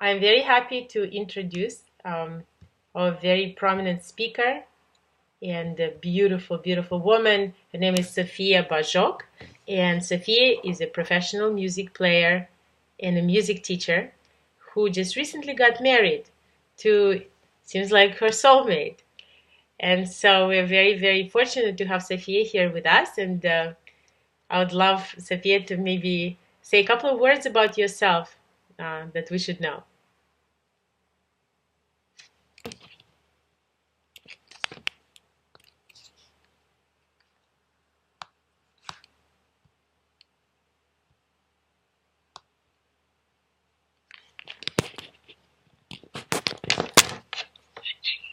I'm very happy to introduce our very prominent speaker and a beautiful, beautiful woman. Her name is Sophia Bozok, and Sophia is a professional music player and a music teacher who just recently got married to, seems like her soulmate. And so we're very, very fortunate to have Sophia here with us. And I would love Sophia to maybe say a couple of words about yourself that we should know.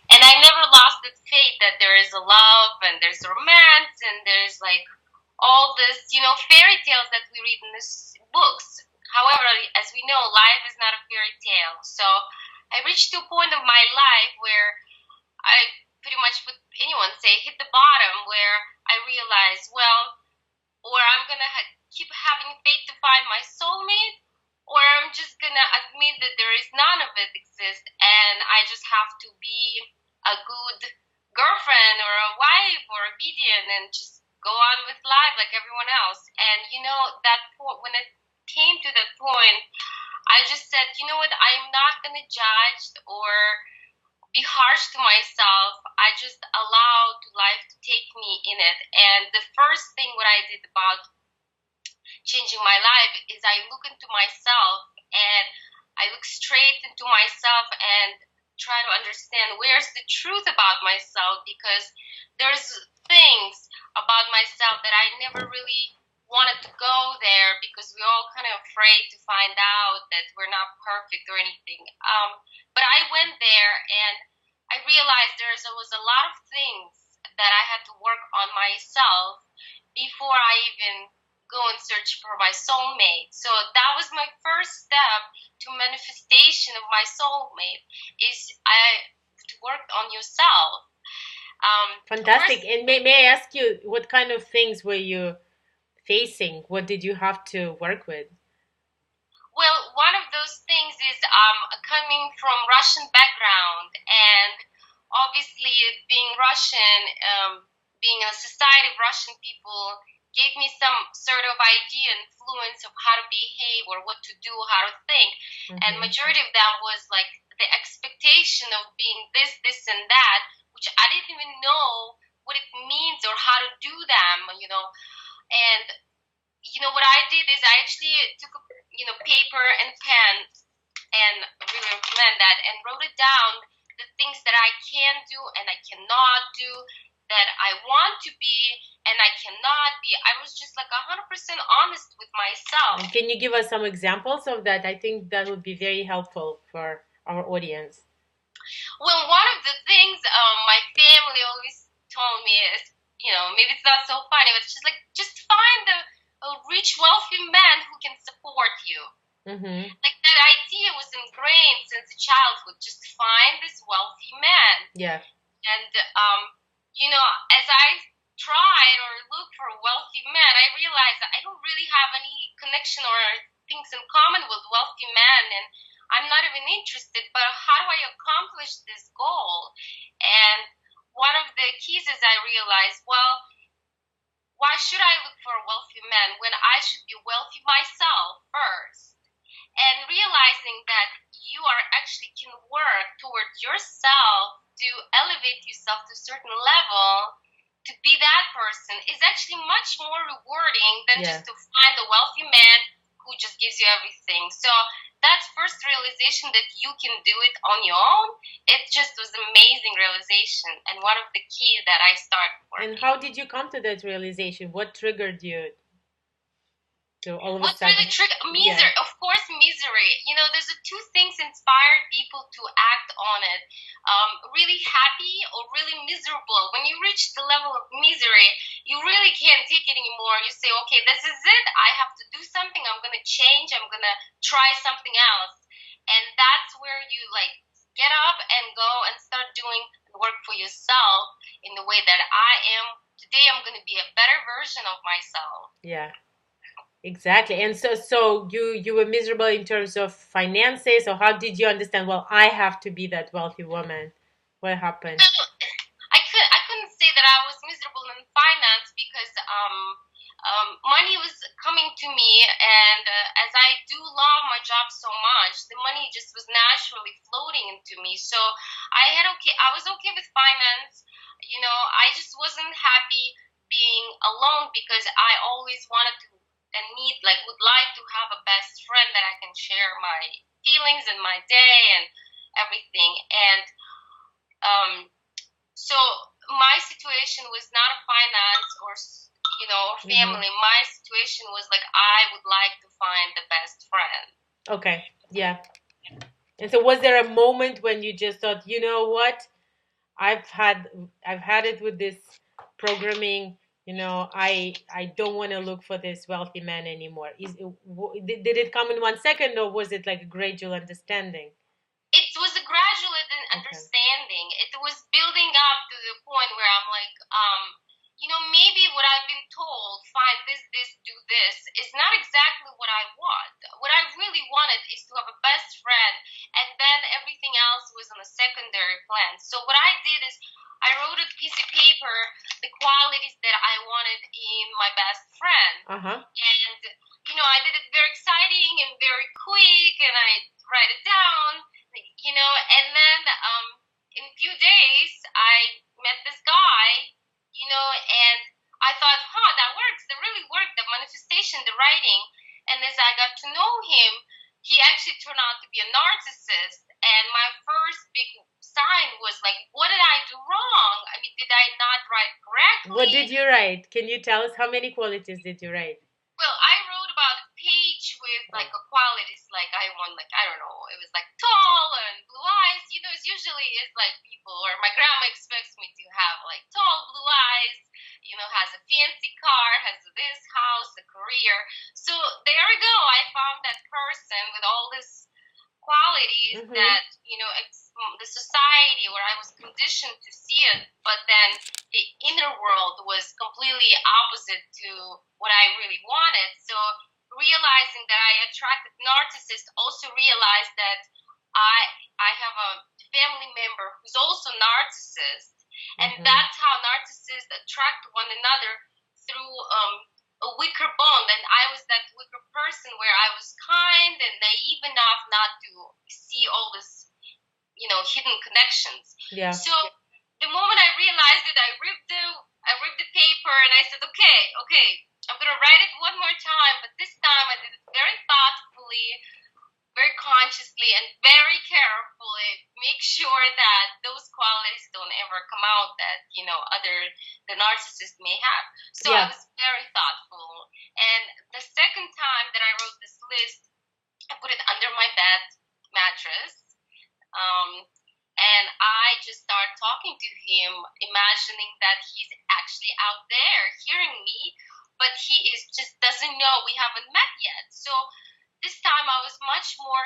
And I never lost the faith that there is a love and there's romance and there's like all this, fairy tales that we read in these books. However, as we know, life is not a fairy tale. So I reached to a point of my life where I pretty much would anyone say hit the bottom, where I realized, well, or I'm gonna keep having faith to find my soulmate, or I'm just gonna admit that there is none of it exist, and I just have to be a good girlfriend or a wife or obedient and just go on with life like everyone else. And that point, when it came to that point, I just said, you know what, I'm not gonna judge or be harsh to myself. I just allowed life to take me in it. And the first thing what I did about changing my life is I look into myself and I look straight into myself and try to understand where's the truth about myself, because there's things about myself that I never really wanted to go there because we're all kind of afraid to find out that we're not perfect or anything. But I went there and I realized was a lot of things that I had to work on myself before I even go and search for my soulmate. So that was my first step to manifestation of my soulmate, is to work on yourself. Fantastic. And may I ask you, what kind of things were you facing? What did you have to work with? Well, one of those things is coming from Russian background, and obviously being Russian, being in a society of Russian people gave me some sort of idea, influence of how to behave or what to do, how to think. Mm-hmm. And majority of them was like the expectation of being this, and that, which I didn't even know what it means or how to do them, And what I did is I actually took a paper and pen, and I really recommend that, and wrote it down, the things that I can do and I cannot do, that I want to be and I cannot be. I was just like 100% honest with myself. And can you give us some examples of that? I think that would be very helpful for our audience. Well, one of the things my family always told me is, maybe it's not so funny, but it's just like, just find a rich, wealthy man who can support you. Mm-hmm. Like that idea was ingrained since childhood. Just find this wealthy man. Yeah. And as I tried or looked for a wealthy man, I realized that I don't really have any connection or things in common with wealthy men, and I'm not even interested. But how do I accomplish this goal? And one of the keys is I realized, well, why should I look for a wealthy man when I should be wealthy myself first? And realizing that you actually can work towards yourself to elevate yourself to a certain level, to be that person, is actually much more rewarding than just to find a wealthy man who just gives you everything. So that's first realization that you can do it on your own. It just was amazing realization, and one of the keys that I started working. And how did you come to that realization? What triggered you to all of a sudden? What really triggered? Misery, of course, misery. There's two things inspire people to act on it. Really happy or really miserable. When you reach the level of misery, you really can't take it anymore. You say, okay, this is it. I have to do something. I'm going to change. I'm going to try something else. And that's where you get up and go and start doing work for yourself in the way that I am. Today, I'm going to be a better version of myself. Yeah. Exactly. And so you were miserable in terms of finances, or how did you understand, well, I have to be that wealthy woman? What happened? So I couldn't say that I was miserable in finance because money was coming to me, and as I do love my job so much, the money just was naturally floating into me. So I was okay with finance. I just wasn't happy being alone because I always wanted to and would like to have a best friend that I can share my feelings and my day and everything. And um, so my situation was not a finance or family. My situation was like I would like to find the best friend. Okay. Yeah. And so was there a moment when you just thought, you know what? I've had it with this programming, I don't want to look for this wealthy man anymore. Did it come in 1 second, or was it like a gradual understanding? It was a gradual understanding. It was building up to the point where I'm like, maybe what I've been told, find this, do this, is not exactly what I want. What I really wanted is to have a best friend, and then everything else was on a secondary plan. So what I did is I wrote a piece of paper the qualities that I wanted in my best friend. And, I did it very exciting and very quick, and I write it down, and then in a few days I met this guy, and I thought, that works. That really worked. The manifestation, the writing. And as I got to know him, he actually turned out to be a narcissist. And my first big sign was like, what did I do wrong? I mean, did I not write correctly? What did you write? Can you tell us how many qualities did you write? Well, I wrote about a page with like a qualities, like I want, like, I don't know, it was like tall and blue eyes. It's usually it's like people, or my grandma expects me to have like tall blue eyes, has a fancy car, has this house, a career. So there we go. I found that person with all these qualities that, the society where I was conditioned to see it, but then the inner world was completely opposite to what I really wanted. So realizing that I attracted narcissists, also realized that I have a family member who's also narcissist, and that's how narcissists attract one another through a weaker bond. And I was that weaker person where I was kind and naive enough not to see all this, hidden connections. Yeah. So the moment I realized it, I ripped the paper and I said, okay, I'm gonna write it one more time, but this time I did it very thoughtfully, very consciously, and very carefully. Make sure that those qualities don't ever come out that the narcissist may have. So I was very thoughtful. And the second time that I wrote this list, I put it under my bed mattress. And I just started talking to him, imagining that he's actually out there hearing me, but he just doesn't know. We haven't met yet. So this time I was much more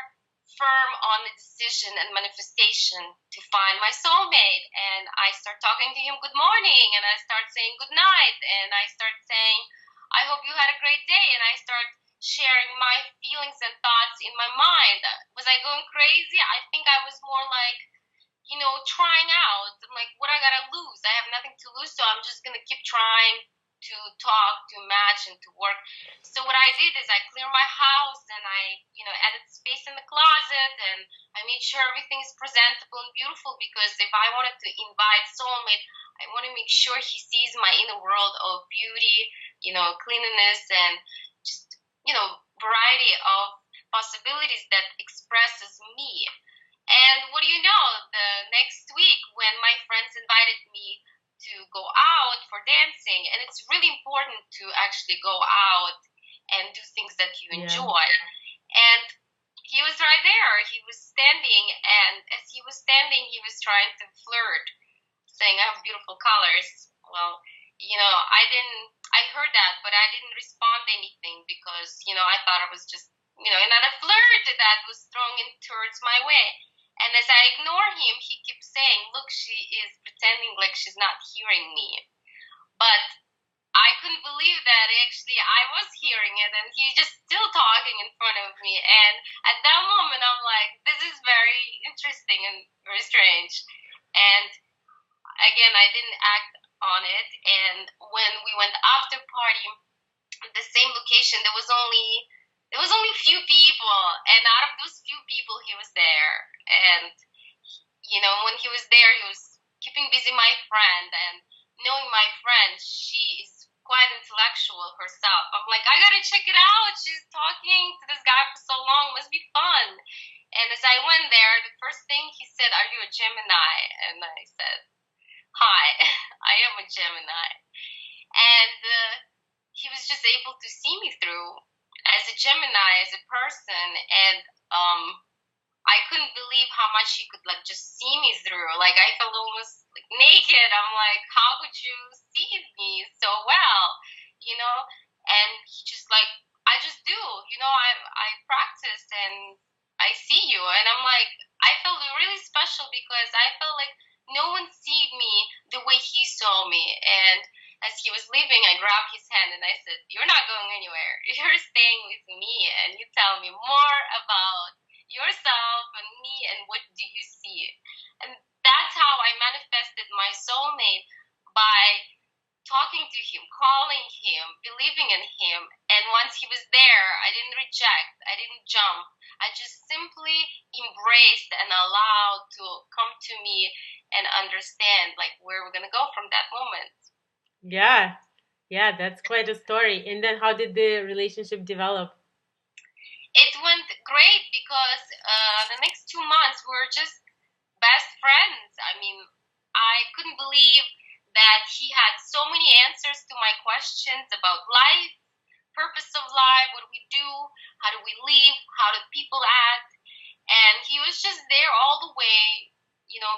firm on the decision and manifestation to find my soulmate. And I start talking to him good morning, and I start saying good night, and I start saying, I hope you had a great day. And I start sharing my feelings and thoughts in my mind. Was I going crazy? I think I was more like, trying out. I'm like, what I gotta lose? I have nothing to lose, so I'm just gonna keep trying to talk, to imagine, to work. So what I did is I cleared my house, and I, added space in the closet, and I made sure everything is presentable and beautiful, because if I wanted to invite soulmate, I want to make sure he sees my inner world of beauty, cleanliness, and just, variety of possibilities that expresses me. And what do you know, the next week when my friends invited me to go out for dancing, and it's really important to actually go out and do things that you enjoy. And he was right there. He was standing, and as he was standing, he was trying to flirt, saying, I have beautiful colors. Well, I heard that, but I didn't respond anything because, I thought it was just, another flirt that was thrown in towards my way. And as I ignore him, he keeps saying, look, she is pretending like she's not hearing me. But I couldn't believe that actually I was hearing it and he's just still talking in front of me. And at that moment, I'm like, this is very interesting and very strange. And again, I didn't act on it. And when we went after party at the same location, there was only few people, and out of those few people, he was there. And when he was there, he was keeping busy my friend, and knowing my friend, she is quite intellectual herself. I'm like, I gotta check it out. She's talking to this guy for so long. Must be fun. And as I went there, the first thing he said, "Are you a Gemini?" And I said, "Hi, I am a Gemini." And he was just able to see me through as a Gemini, as a person, and I couldn't believe how much he could just see me through. Like, I felt almost naked. I'm like, how could you see me so well? And he just I just do. I practiced and I see you, and I'm like, I felt really special because I felt like no one see me the way he saw me. And as he was leaving, I grabbed his hand and I said, "You're not going anywhere. You're staying with me, and you tell me more about yourself and me and what do you see." And that's how I manifested my soulmate, by talking to him, calling him, believing in him. And once he was there, I didn't reject, I didn't jump. I just simply embraced and allowed to come to me and understand where we're gonna go from that moment. Yeah, that's quite a story. And then how did the relationship develop? It went great because the next 2 months we were just best friends. I mean, I couldn't believe that he had so many answers to my questions about life, purpose of life, what do we do, how do we live, how do people act. And he was just there all the way,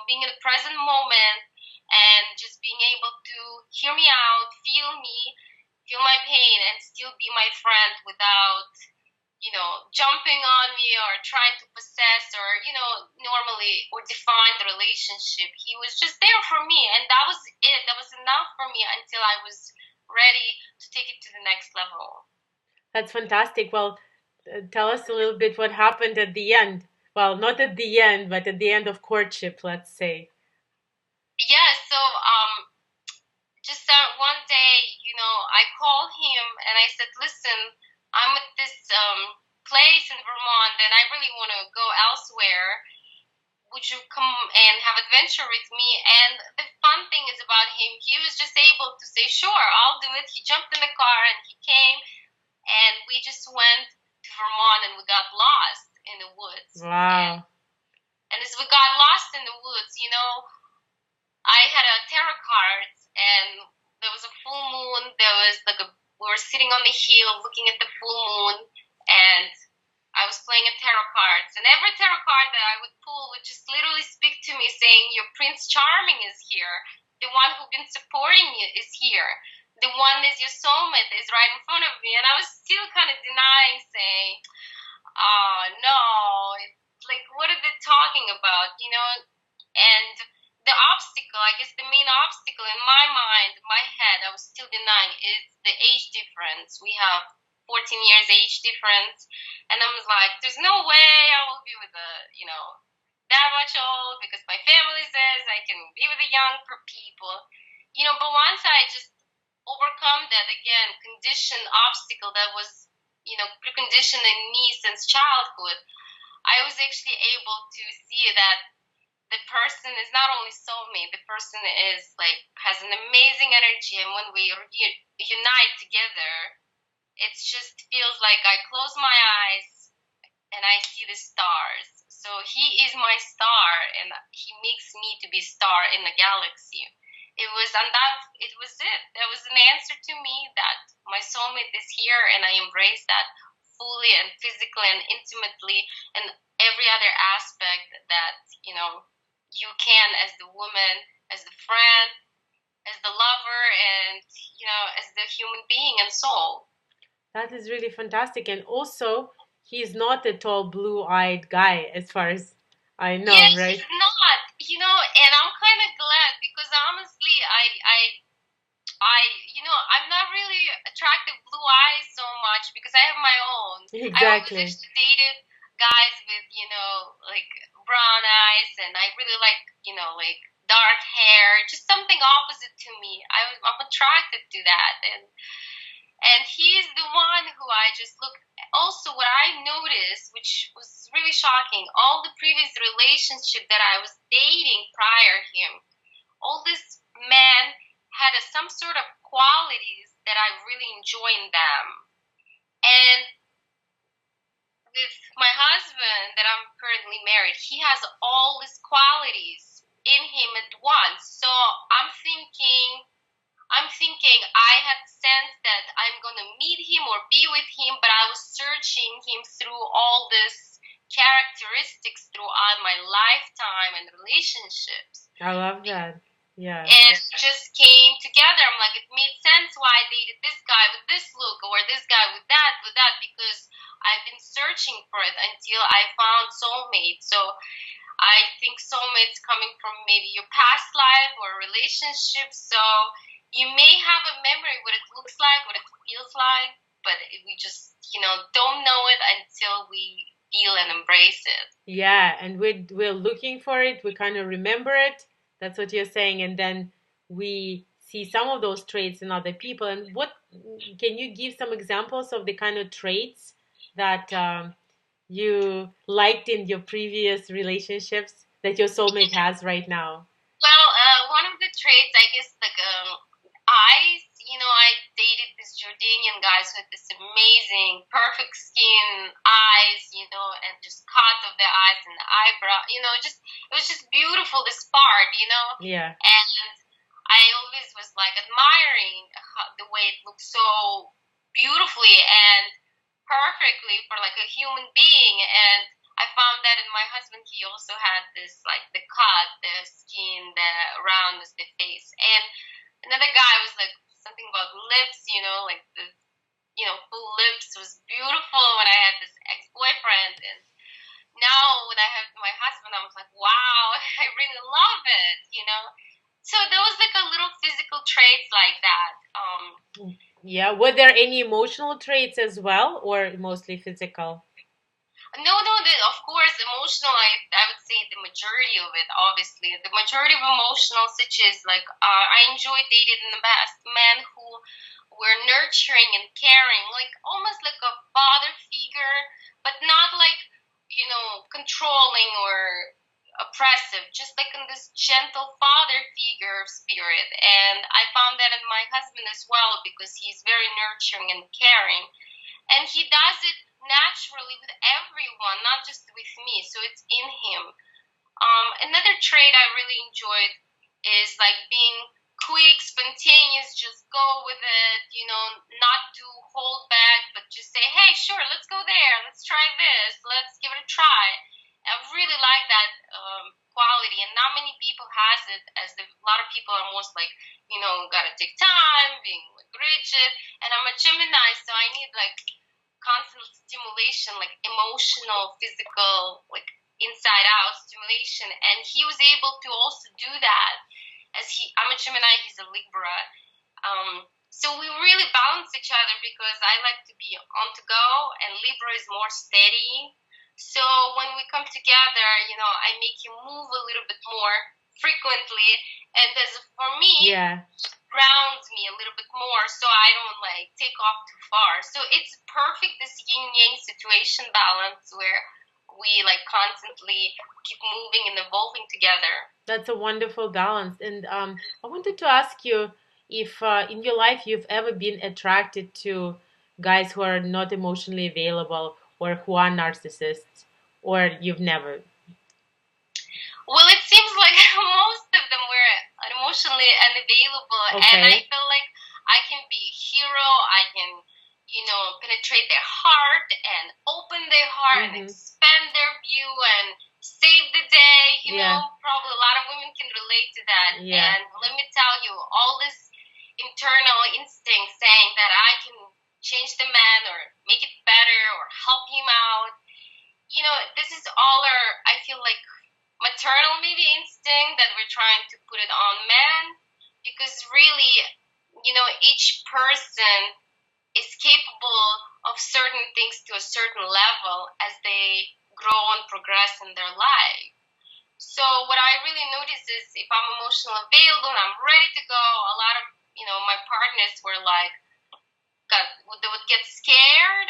being in the present moment and just being able to hear me out, feel my pain, and still be my friend without jumping on me or trying to possess or, normally or define the relationship. He was just there for me, and that was it. That was enough for me until I was ready to take it to the next level. That's fantastic. Well, tell us a little bit what happened at the end. Well, not at the end, but at the end of courtship, let's say. Yeah, so just one day, I called him and I said, "Listen, I'm at this place in Vermont and I really want to go elsewhere. Would you come and have adventure with me?" And the fun thing is about him, he was just able to say, "Sure, I'll do it." He jumped in the car and he came, and we just went to Vermont and we got lost in the woods. Wow. And as we got lost in the woods, I had a tarot cards, and there was a full moon. There was we were sitting on the hill looking at the full moon, and I was playing a tarot cards, and every tarot card that I would pull would just literally speak to me saying, "Your Prince Charming is here. The one who's been supporting you is here. The one is your soulmate is right in front of me." And I was still kind of denying, saying, "Oh, no, what are they talking about?" And the obstacle, I guess the main obstacle in my mind, my head, I was still denying, is the age difference. We have 14 years age difference. And I was like, there's no way I will be with that much old, because my family says I can be with the young people. But once I just overcome that, again, condition, obstacle that was, preconditioned in me since childhood, I was actually able to see that the person is not only soulmate, the person is has an amazing energy, and when we unite together, it just feels like I close my eyes and I see the stars. So he is my star, and he makes me to be star in the galaxy. It was it. There was an answer to me that my soulmate is here, and I embrace that fully and physically and intimately, and every other aspect that you can, as the woman, as the friend, as the lover, and as the human being and soul. That is really fantastic. And also, he's not a tall, blue-eyed guy, as far as I know, yes, right? He's not, and I'm kind of glad, because honestly, I'm not really attracted blue eyes so much because I have my own. I always Exactly. actually dated guys with, like brown eyes, and I really like, like dark hair, just something opposite to me. I'm attracted to that, and he's the one who I just look. Also, what I noticed, which was really shocking, all the previous relationship that I was dating prior him, all this men had some sort of qualities that I really enjoy in them. And with my husband that I'm currently married, he has all these qualities in him at once. So I'm thinking I had sense that I'm gonna meet him or be with him, but I was searching him through all these characteristics throughout my lifetime and relationships. I love that. Yeah. And it just came together. I'm like, it made sense why I dated this guy with this look or this guy with that, because I've been searching for it until I found soulmate. So I think soulmate's coming from maybe your past life or relationship. So you may have a memory what it looks like, what it feels like, but we just, don't know it until we feel and embrace it. Yeah, and we're looking for it. We kind of remember it. That's what you're saying, and then we see some of those traits in other people. And what can you give some examples of the kind of traits that you liked in your previous relationships that your soulmate has right now? Well, one of the traits, I guess, like eyes. I dated these Jordanian guys with this amazing, perfect skin, eyes, and just cut of the eyes and the eyebrow. It was just beautiful. This part. Yeah. And I always was like admiring the way it looks so beautifully and perfectly for like a human being. And I found that in my husband, he also had this like the cut, the skin, the roundness, the face. And another guy was like something about lips, like the full lips was beautiful when I had this ex-boyfriend. And now when I have my husband, I was like, wow, I really love it. So there was like a little physical traits like that. Yeah. Were there any emotional traits as well, or mostly physical? No, of course, emotional, I would say the majority of it, obviously. The majority of emotional, such as like, I enjoy dating the best men who were nurturing and caring, like almost like a father figure, but not like, controlling or oppressive, just like in this gentle father figure spirit. And I found that in my husband as well, because he's very nurturing and caring. And he does it naturally with everyone, not just with me. So it's in him. Another trait I really enjoyed is like being quick, spontaneous, just go with it, not to hold back, but just say, hey, sure, let's go there, let's try this, let's give it a try. I really like that quality, and not many people has it, as a lot of people are most like, gotta take time, being like rigid, and I'm a Gemini, so I need like constant stimulation, like emotional, physical, like inside out stimulation. And he was able to also do that, as I'm a Gemini, he's a Libra. So we really balance each other, because I like to be on to go and Libra is more steady. So when we come together, I make him move a little bit more frequently, and as for me, Yeah. grounds me a little bit more, so I don't like take off too far. So it's perfect, this yin yang situation balance where we like constantly keep moving and evolving together. That's a wonderful balance. And I wanted to ask you if in your life you've ever been attracted to guys who are not emotionally available or who are narcissists, or you've never. Well, it seems like most of them were emotionally unavailable, and I Okay. feel like I can be a hero. I can, penetrate their heart and open their heart and Mm-hmm. expand their view and save the day. Yeah. Probably a lot of women can relate to that. Yeah. And let me tell you, all this internal instinct saying that I can change the man or make it better or help him out. This is all I feel like, maternal maybe instinct that we're trying to put it on men, because really each person is capable of certain things to a certain level as they grow and progress in their life. So what I really notice is if I'm emotionally available and I'm ready to go, a lot of, my partners were like, they would get scared.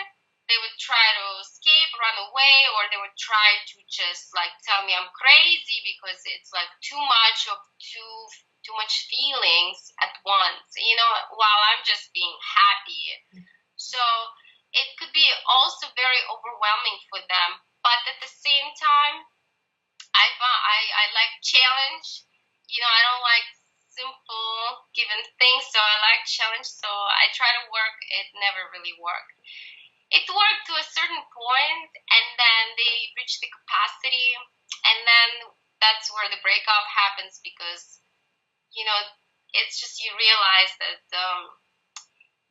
They would try to escape, run away, or they would try to just like tell me I'm crazy because it's like too much feelings at once, while I'm just being happy. So it could be also very overwhelming for them. But at the same time, I like challenge. I don't like simple given things, so I like challenge. So I try to work. It never really worked. It worked to a certain point, and then they reach the capacity, and then that's where the breakup happens because it's just you realize that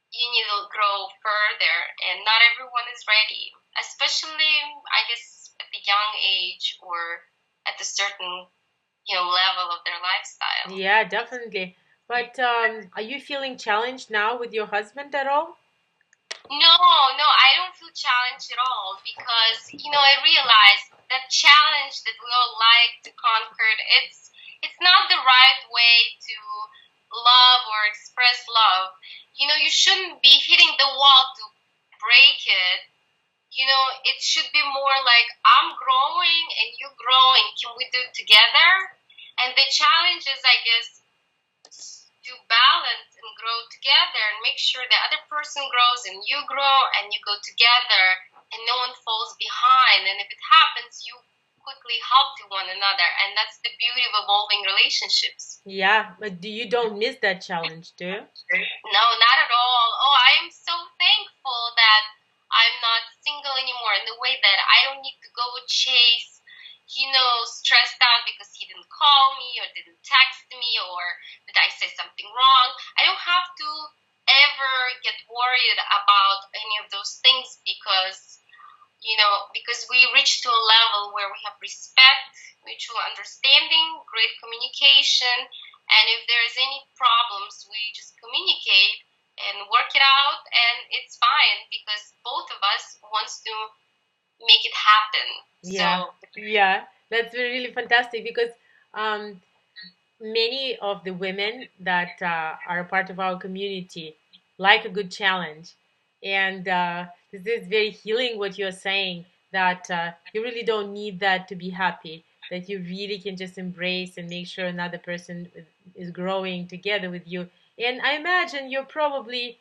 you need to grow further, and not everyone is ready, especially I guess at the young age or at a certain level of their lifestyle. Yeah, definitely. But are you feeling challenged now with your husband at all? No, I don't feel challenged at all because I realize that challenge that we all like to conquer, it's not the right way to love or express love. You shouldn't be hitting the wall to break it. It should be more like I'm growing and you're growing. Can we do it together? And the challenge is, I guess, to balance and grow together and make sure the other person grows and you grow and you go together and no one falls behind. And if it happens, you quickly help to one another. And that's the beauty of evolving relationships. Yeah, but you don't miss that challenge, do you? No, not at all. Oh, I am so thankful that I'm not single anymore in the way that I don't need to go chase, stressed out because he didn't call me or didn't text me or did I say something wrong. I don't have to ever get worried about any of those things because we reach to a level where we have respect, mutual understanding, great communication, and if there's any problems, we just communicate and work it out, and it's fine because both of us wants to make it happen. Yeah, yeah, that's really fantastic because many of the women that are a part of our community like a good challenge. And this is very healing what you're saying, that you really don't need that to be happy, that you really can just embrace and make sure another person is growing together with you. And I imagine you're probably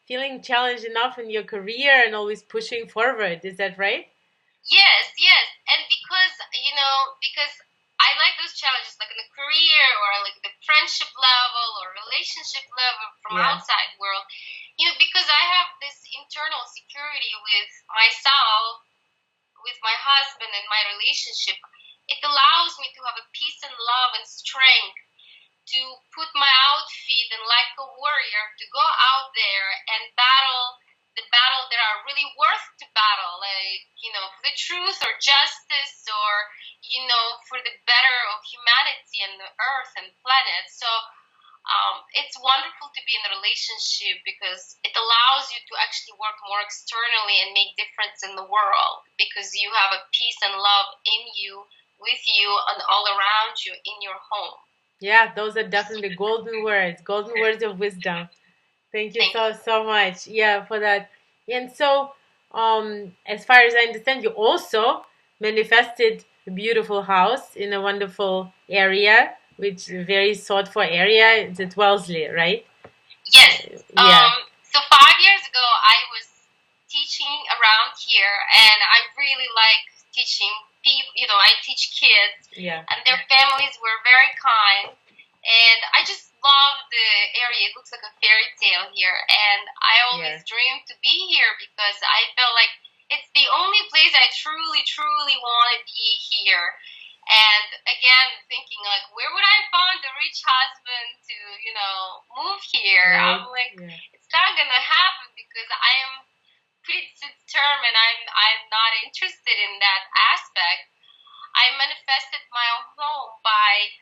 feeling challenged enough in your career and always pushing forward. Is that right? Yes, and because I like those challenges, like in the career or like the friendship level or relationship level from outside world, because I have this internal security with myself, with my husband and my relationship. It allows me to have a peace and love and strength to put my outfit and like a warrior to go out there and battle the battle that are really worth to battle, like for the truth or justice or for the better of humanity and the earth and planet. So it's wonderful to be in a relationship because it allows you to actually work more externally and make difference in the world because you have a peace and love in you, with you, and all around you in your home. Yeah, those are definitely golden words of wisdom. Thank you so much. Yeah, for that. And so, as far as I understand, you also manifested a beautiful house in a wonderful area, which is a very sought for area. It's at Wellesley, right? Yes. Yeah. So 5 years ago, I was teaching around here, and I really like teaching people. I teach kids, and their families were very kind, and I just love the area. It looks like a fairy tale here, and I always dreamed to be here because I felt like it's the only place I truly, truly want to be here. And again, thinking like, where would I find a rich husband to, move here? Right. I'm like, it's not gonna happen because I am pretty determined. I'm not interested in that aspect. I manifested my own home by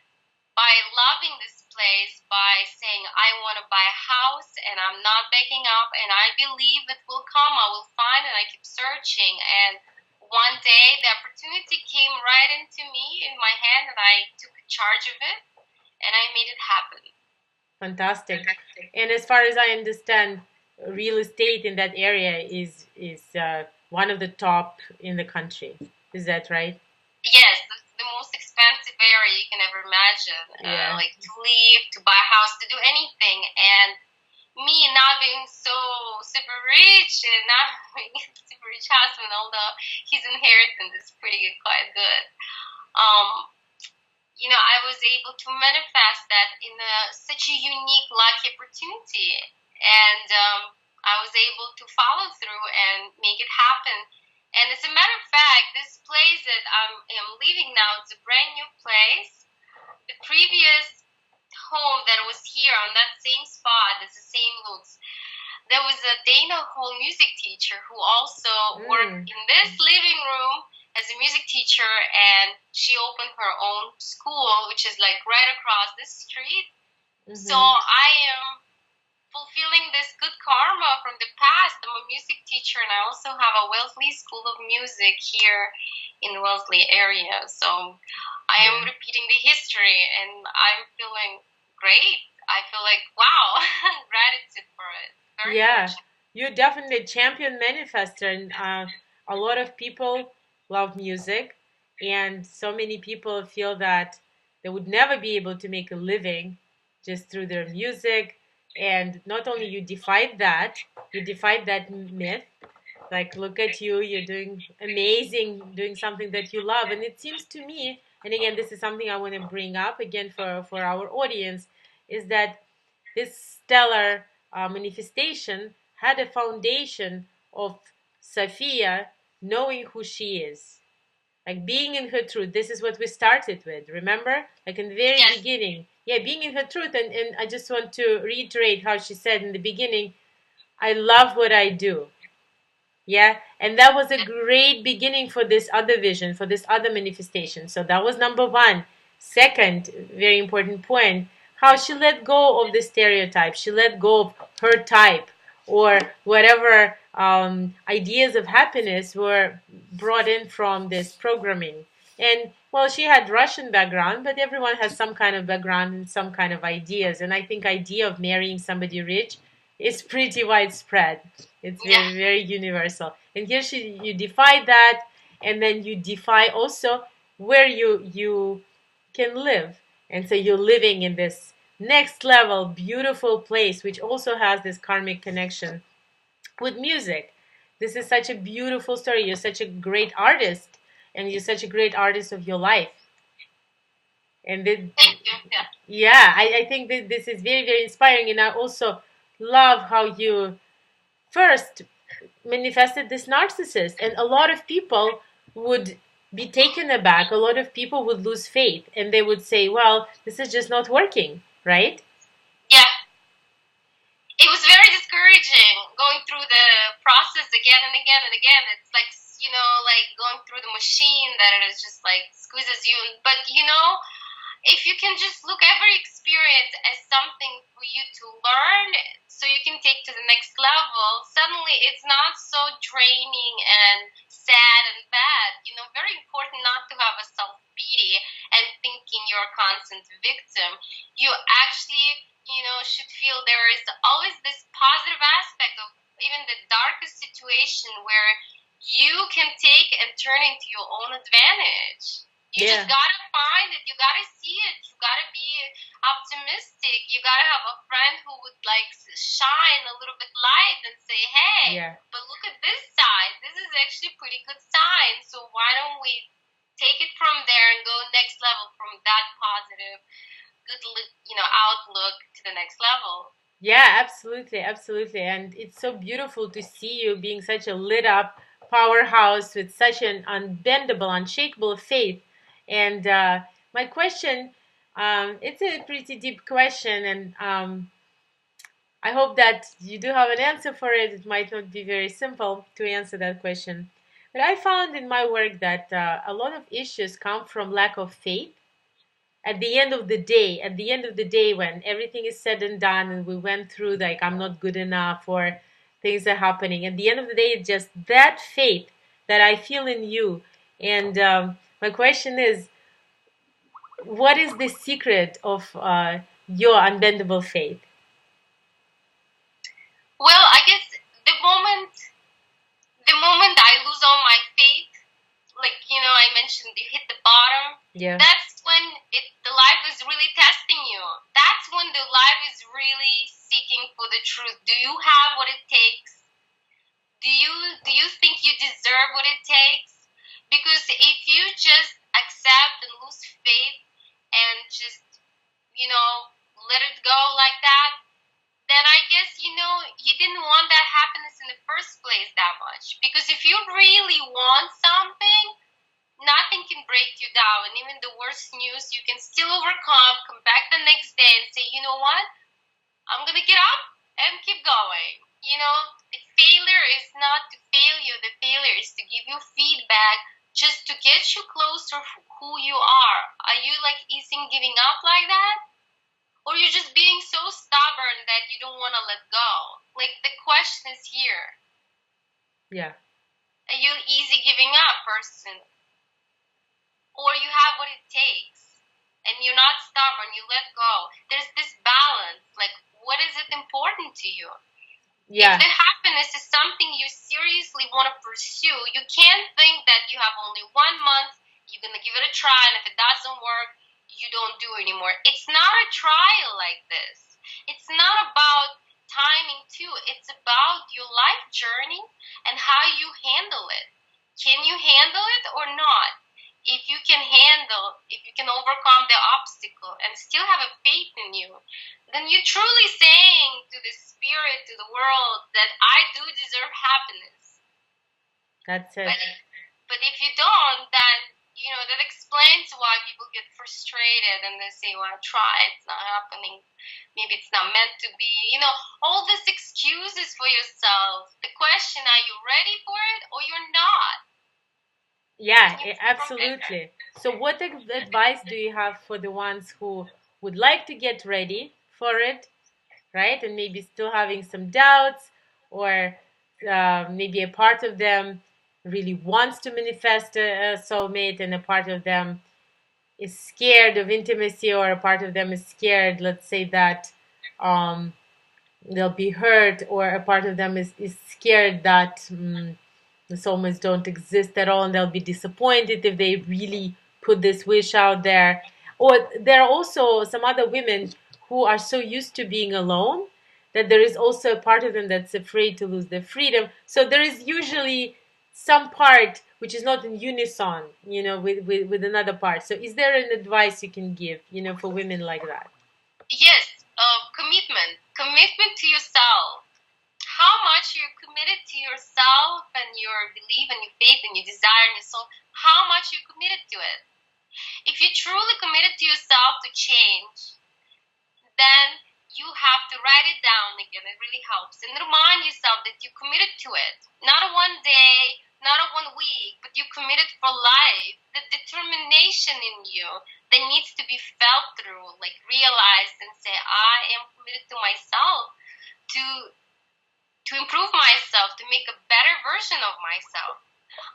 by loving this place, by saying, I want to buy a house and I'm not backing up and I believe it will come, I will find it, I keep searching. And one day the opportunity came right into me in my hand and I took charge of it and I made it happen. Fantastic. And as far as I understand, real estate in that area is one of the top in the country. Is that right? Yes, it's the most expensive area you can ever imagine. Yeah. Like to live, to buy a house, to do anything. And me not being so super rich and not having a super rich husband, although his inheritance is quite good. I was able to manifest that in such a unique, lucky opportunity. And I was able to follow through and make it happen. And as a matter of fact, this place that I am living now, it's a brand new place. The previous home that was here on that same spot, it's the same looks. There was a Dana Hall music teacher who also worked in this living room as a music teacher, and she opened her own school, which is like right across the street. So I am fulfilling this good karma from the past. I'm a music teacher, and I also have a Wellesley School of Music here in the Wellesley area. So I am repeating the history, and I'm feeling great. I feel like, wow, gratitude for it. Very much. You're definitely a champion manifester, and a lot of people love music, and so many people feel that they would never be able to make a living just through their music. And not only you defied that myth. Like, look at you, you're doing amazing, doing something that you love. And it seems to me, and again, this is something I want to bring up again for our audience, is that this stellar manifestation had a foundation of Sophia knowing who she is, like being in her truth. This is what we started with, remember, like in the very beginning. Being in her truth. And I just want to reiterate how she said in the beginning, I love what I do. And that was a great beginning for this other vision, for this other manifestation. So that was number one. Second, very important point, how she let go of the stereotype. She let go of her type, or whatever ideas of happiness were brought in from this programming. And well, she had Russian background, but everyone has some kind of background and some kind of ideas. And I think idea of marrying somebody rich is pretty widespread. It's very, very universal. And here you defy that, and then you defy also where you can live. And so you're living in this next level, beautiful place, which also has this karmic connection with music. This is such a beautiful story. You're such a great artist, and you're such a great artist of your life. And thank you. I think that this is very, very inspiring. And I also love how you first manifested this narcissist, and a lot of people would be taken aback. A lot of people would lose faith, and they would say, well, this is just not working, right? It was very discouraging going through the process again and again and again. It's like, like going through the machine that it is just like squeezes you. But if you can just look every experience as something for you to learn so you can take to the next level, suddenly it's not so draining and sad and bad. Very important not to have a self-pity and thinking you're a constant victim. You actually, should feel there is always this positive aspect of even the darkest situation where you can take and turn into your own advantage. You just gotta find it. You gotta see it. You gotta be optimistic. You gotta have a friend who would shine a little bit light and say, hey, but look at this side. This is actually a pretty good sign. So why don't we take it from there and go next level from that positive, good, outlook to the next level. Absolutely. And it's so beautiful to see you being such a lit up powerhouse with such an unbendable, unshakable faith. And my question, it's a pretty deep question, and I hope that you do have an answer for it. It might not be very simple to answer that question. But I found in my work that a lot of issues come from lack of faith, at the end of the day, when everything is said and done and we went through like I'm not good enough or things are happening, at the end of the day, it's just that faith that I feel in you. And my question is, what is the secret of your unbendable faith? Well, I guess the moment I lose all my faith, like, I mentioned, you hit the bottom. Yeah. That's when the life is really testing you. That's when the life is really seeking for the truth. Do you have what it takes? Do you think you deserve what it takes? Because if you just accept and lose faith and just, let it go like that, then I guess, you didn't want that happiness in the first place that much. Because if you really want something, nothing can break you down. And even the worst news, you can still overcome, come back the next day and say, you know what? I'm going to get up and keep going. The failure is not to fail you. The failure is to give you feedback just to get you closer to who you are. Are you like easing giving up like that? Or you're just being so stubborn that you don't want to let go? Like, the question is here. Yeah. Are you easy giving up person? Or you have what it takes and you're not stubborn, you let go. There's this balance. Like, what is it important to you? Yeah. If the happiness is something you seriously want to pursue, you can't think that you have only 1 month, you're going to give it a try, and if it doesn't work, you don't do it anymore. It's not a trial like this. It's not about timing too. It's about your life journey and how you handle it. Can you handle it or not? If you can overcome the obstacle and still have a faith in you, then you're truly saying to the spirit, to the world, that I do deserve happiness. That's it. But if you don't, then, that explains why people get frustrated and they say, well, I tried, it's not happening. Maybe it's not meant to be. All these excuses for yourself. The question, are you ready for it or you're not? Yeah, absolutely. So what advice do you have for the ones who would like to get ready for it, right? And maybe still having some doubts, or maybe a part of them really wants to manifest a soulmate and a part of them is scared of intimacy, or a part of them is scared, let's say, that they'll be hurt, or a part of them is scared that the soulmates don't exist at all and they'll be disappointed if they really put this wish out there. Or there are also some other women who are so used to being alone that there is also a part of them that's afraid to lose their freedom. So there is usually some part which is not in unison, with another part. So is there an advice you can give, for women like that? Yes, commitment to yourself. How much you're committed to yourself and your belief and your faith and your desire and your soul, how much you're committed to it. If you're truly committed to yourself to change, then you have to write it down again. It really helps. And remind yourself that you're committed to it. Not a 1 day, not a 1 week, but you're committed for life. The determination in you that needs to be felt through, like realized and say, I am committed to myself, to improve myself, to make a better version of myself.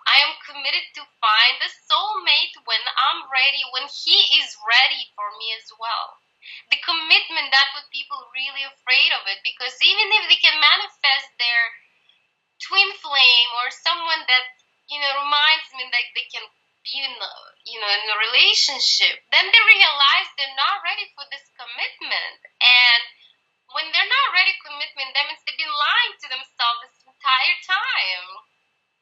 I am committed to find a soulmate when I'm ready, when he is ready for me as well. The commitment, that's what people are really afraid of it, because even if they can manifest their twin flame or someone that, reminds me that they can be in a relationship, then they realize they're not ready for this commitment. And when they're not ready for commitment, that means they've been lying to themselves this entire time.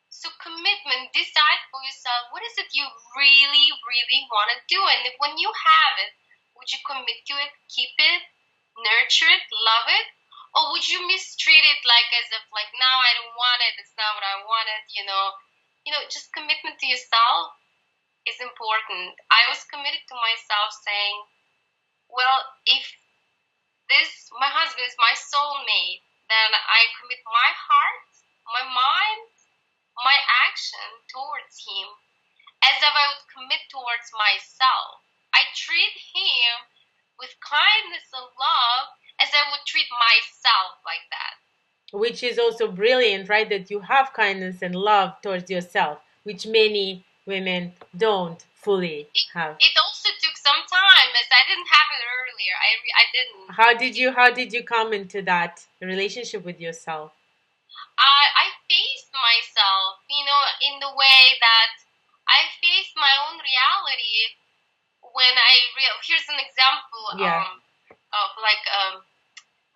So commitment, decide for yourself, what is it you really, really want to do? And when you have it, would you commit to it, keep it, nurture it, love it? Or would you mistreat it like as if like, now I don't want it, it's not what I wanted, just commitment to yourself is important. I was committed to myself saying, well, if my husband is my soulmate, then I commit my heart, my mind, my action towards him as if I would commit towards myself. I treat him with kindness and love as I would treat myself like that. Which is also brilliant, right? That you have kindness and love towards yourself, which many women don't fully have. It also took some time, as I didn't have it earlier. I didn't. How did you come into that relationship with yourself? I faced myself, in the way that I faced my own reality when here's an example of like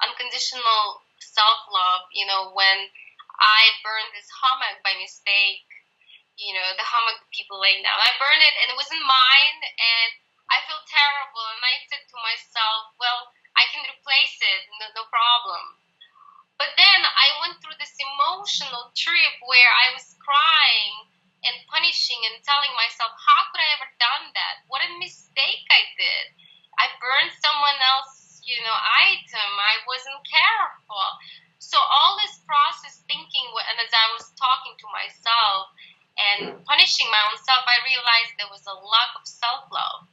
unconditional self-love, when I burned this hammock by mistake, the hammock people lay down. I burned it and it wasn't mine, and I felt terrible, and I said to myself, well, I can replace it, no problem. But then I went through this emotional trip where I was crying and punishing and telling myself, how could I ever done that? What a mistake I did. I burned someone else's, item. I wasn't careful. So all this process thinking, and as I was talking to myself and punishing my own self, I realized there was a lack of self-love.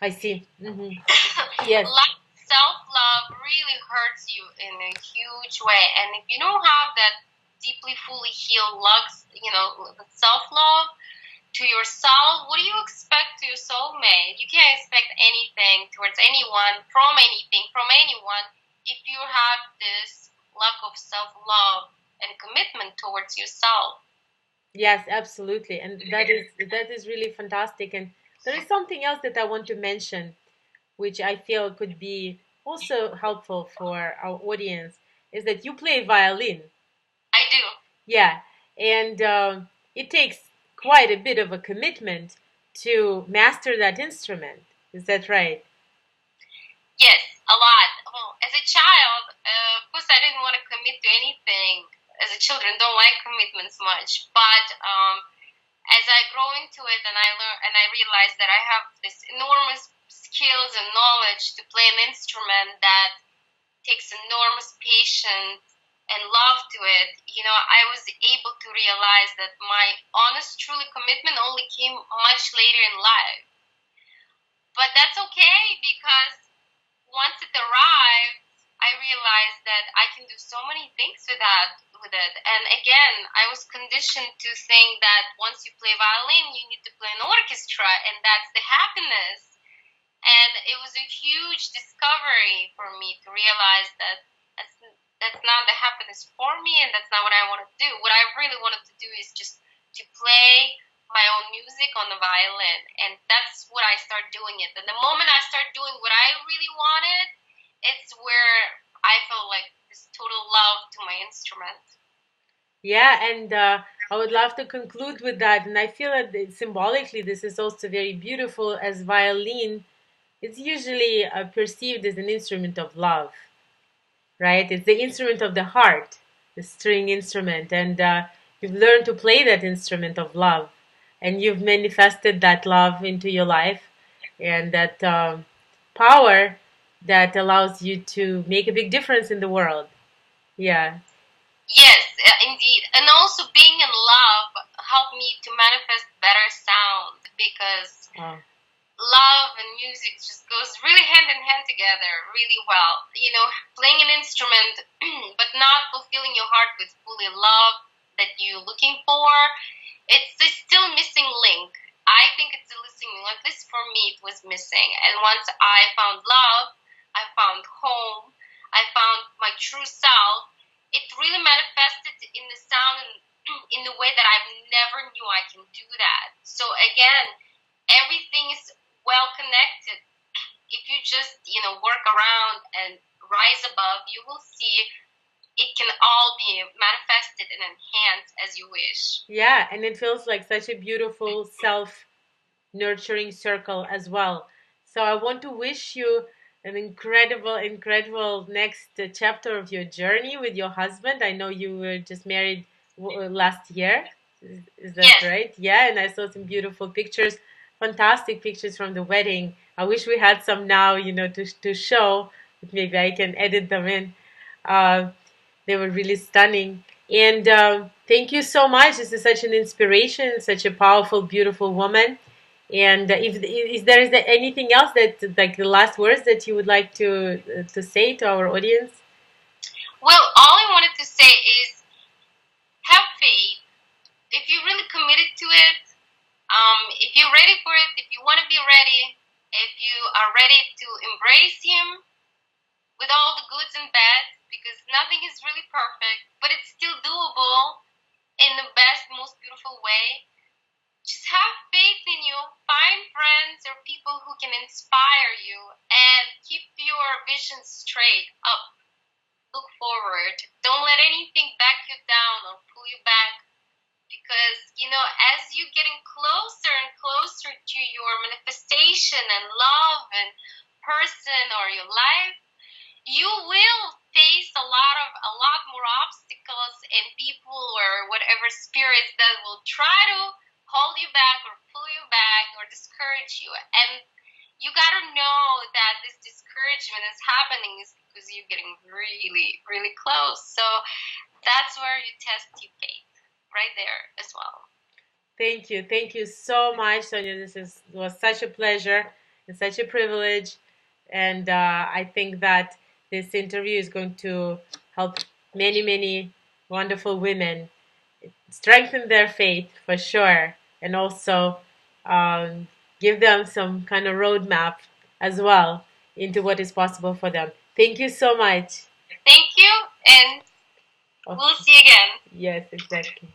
I see. Mm-hmm. Yes. Self-love really hurts you in a huge way, and if you don't have that deeply, fully healed love, self-love to yourself, what do you expect to your soulmate? You can't expect anything towards anyone, from anyone, if you have this lack of self-love and commitment towards yourself. Yes, absolutely, and that is really fantastic. And there is something else that I want to mention, which I feel could be also helpful for our audience, is that you play violin. I do. Yeah, and it takes quite a bit of a commitment to master that instrument. Is that right? Yes, a lot. Well, as a child, of course, I didn't want to commit to anything. As a children, don't like commitments much, but as I grow into it and I learn and I realize that I have this enormous skills and knowledge to play an instrument that takes enormous patience and love to it, I was able to realize that my honest, truly commitment only came much later in life. But that's okay, because once it arrived, I realized that I can do so many things with it. And again, I was conditioned to think that once you play violin, you need to play an orchestra, and that's the happiness. And it was a huge discovery for me to realize that that's not the happiness for me, and that's not what I want to do. What I really wanted to do is just to play my own music on the violin, and that's what I start doing it. And the moment I start doing what I really wanted, it's where I felt like this total love to my instrument. Yeah, and I would love to conclude with that. And I feel that symbolically this is also very beautiful, as violin, it's usually perceived as an instrument of love, right? It's the instrument of the heart, the string instrument. And you've learned to play that instrument of love. And you've manifested that love into your life, and that power that allows you to make a big difference in the world. Yeah. Yes, indeed. And also being in love helped me to manifest better sound, because love and music just goes really hand in hand together really well. Playing an instrument but not fulfilling your heart with fully love that you're looking for, it's still missing link. I think it's a missing link. At least for me, it was missing. And once I found love, I found home, I found my true self, it really manifested in the sound and in the way that I never knew I can do that. So again, everything is well connected. If you just, work around and rise above, you will see it can all be manifested and enhanced as you wish. Yeah, and it feels like such a beautiful self-nurturing circle as well. So I want to wish you an incredible next chapter of your journey with your husband. I know you were just married last year. Is that right? Yeah, and I saw some beautiful pictures, fantastic pictures from the wedding. I wish we had some now, to show. Maybe I can edit them in. They were really stunning. And thank you so much. This is such an inspiration, such a powerful, beautiful woman. And if is there is there anything else that, like, the last words that you would like to say to our audience? Well, all I wanted to say is have faith. If you're really committed to it, if you're ready for it, if you want to be ready, if you are ready to embrace him with all the goods and bads, because nothing is really perfect, but it's still doable in the best, most beautiful way. Just have faith in you. Find friends or people who can inspire you, and keep your vision straight up. Look forward. Don't let anything back you down or pull you back, because as you're getting closer and closer to your manifestation and love and person or your life, you will face a lot more obstacles and people or whatever spirits that will try to hold you back or pull you back or discourage you. And you gotta know that this discouragement is happening is because you're getting really, really close. So that's where you test your faith, right there as well. Thank you so much, Sonia. Was such a pleasure and such a privilege, and I think that this interview is going to help many wonderful women strengthen their faith for sure, and also um, give them some kind of roadmap as well into what is possible for them. Thank you so much. Thank you, and we'll see you again. Yes, exactly.